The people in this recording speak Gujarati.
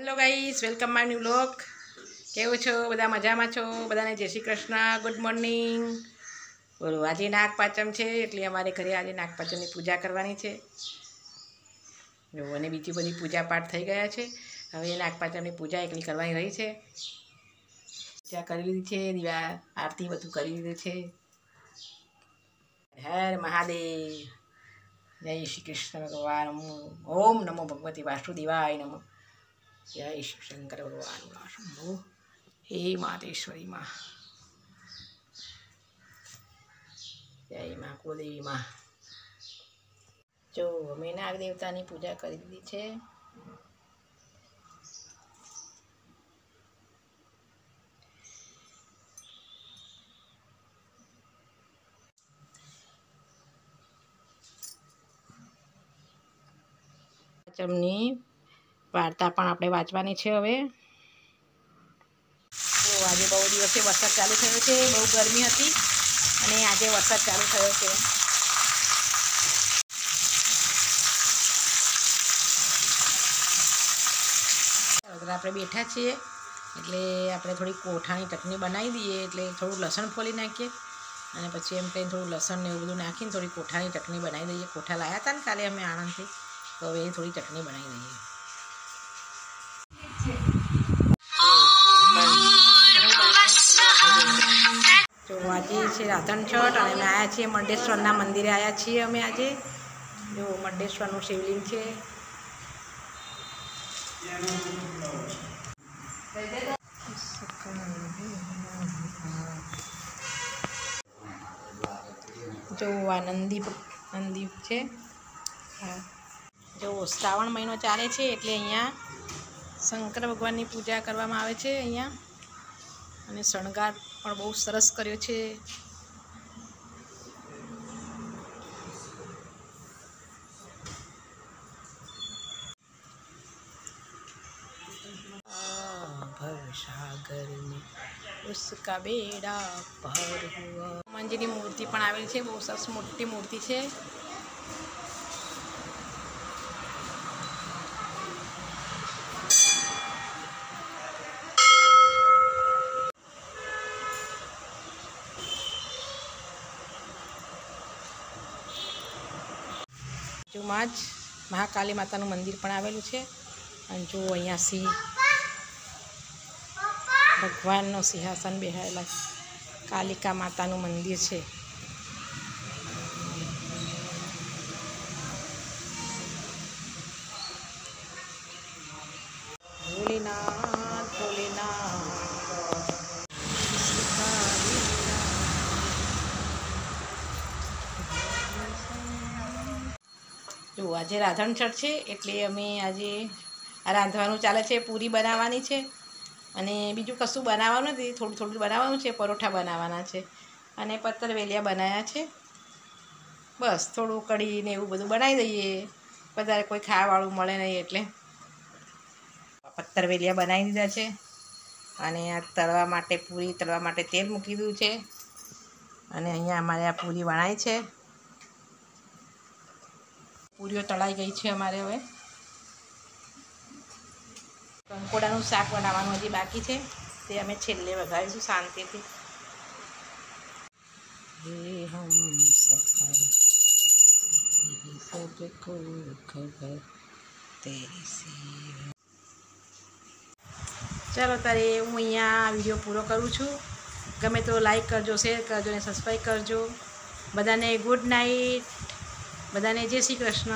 Hello guys, welcome my new vlog. केवो छो बधा मजामां छो? बधाने जय श्री कृष्ण, गुड मॉर्निंग। बोलो, आज नागपांचम छे એટલે અમારે ઘરે આજે નાગપાંચમની પૂજા કરવાની છે। જો અને બીજી બધી પૂજા પાઠ થઈ ગયા છે। હવે નાગપાંચમની પૂજા એકલી કરવાની રહી છે। પૂજા કરી લીધી છે, દીવા આરતી બધું કરી લીધું છે। હર મહાદેવ, જય શ્રી कृष्ण भगवान। ओम नमो भगवती वासुदेवाय नमः। जय शिव शंकर भगवान शंभो। हे मातेश्वरी माँ, जय माँ कुलदेवी माँ। जो अमे नाग देवतानी पूजा करी दीधी छे। પાચમની વાર્તા પણ આપણે વાંચવાની છે। હવે તો આજે બહુ દિવસે વરસાદ ચાલુ થયો છે। બહુ ગરમી હતી અને આજે વરસાદ ચાલુ થયો છે। આપણે બેઠા છીએ એટલે આપણે થોડી કોઠાની ચટણી બનાવી દઈએ। એટલે થોડું લસણ ફોલી નાખીએ અને પછી એમ કંઈ થોડું લસણ ને એવું બધું નાખીને થોડી કોઠાની ચટણી બનાવી દઈએ। કોઠા લાવ્યા હતા ને કાલે અમે આણંદથી, તો હવે થોડી ચટણી બનાવી દઈએ। તો આજે છે રાધન છઠ અને અમે આવ્યા છીએ મંડેશ્વરના મંદિરે આવ્યા છીએ અમે આજે। જો મંડેશ્વરનું શિવલિંગ છે। જો આ નંદી છે। હા, જો શ્રાવણ મહિનો ચાલે છે એટલે અહીંયા શંકર ભગવાનની પૂજા કરવામાં આવે છે અહીંયા। અને શણગાર પણ બહુ સરસ કર્યો છે। भवसागर में उसका बेड़ा पार हुआ। हनुमानजीની મૂર્તિ પણ આવેલી છે, બહુ સરસ મોટી મૂર્તિ છે। બાજુમાં જ મહાકાલી માતાનું મંદિર પણ આવેલું છે। અને જો અહીંયા સિંહ ભગવાનનો સિંહાસન બેહાડેલા છે। કાલિકા માતાનું મંદિર છે। ભોલેનાથ ભોલેનાથ। જો આજે રાધન છઠ છે એટલે અમે આજે રાંધવાનું ચાલે છે। પૂરી બનાવવાની છે અને બીજું કશું બનાવવાનું નથી, થોડું થોડું બનાવવાનું છે। પરોઠા બનાવવાના છે અને પત્તરવેલિયા બનાવ્યા છે। બસ થોડું કઢી ને એવું બધું બનાવી દઈએ, વધારે કોઈ ખાવાવાળું મળે નહીં એટલે। પત્તરવેલિયા બનાવી દીધા છે અને આ તળવા માટે પૂરી તળવા માટે તેલ મૂકી દીધું છે। અને અહીંયા અમારે આ પૂરી વણાય છે। પૂરીઓ તળાઈ ગઈ છે અમારે। હવે કંકોડાનું શાક બનાવવાનું હજી બાકી છે, તે અમે છેલ્લે વઘારીશું શાંતિથી। હે હમ સફર સબકો ખબર તેરી। ચાલો તારે હું અહીંયા વિડીયો પૂરો કરું છું। ગમે તો લાઈક કરજો, શેર કરજો અને સબસ્ક્રાઈબ કરજો। બધાને ગુડ નાઇટ, બધાને જય શ્રી કૃષ્ણ।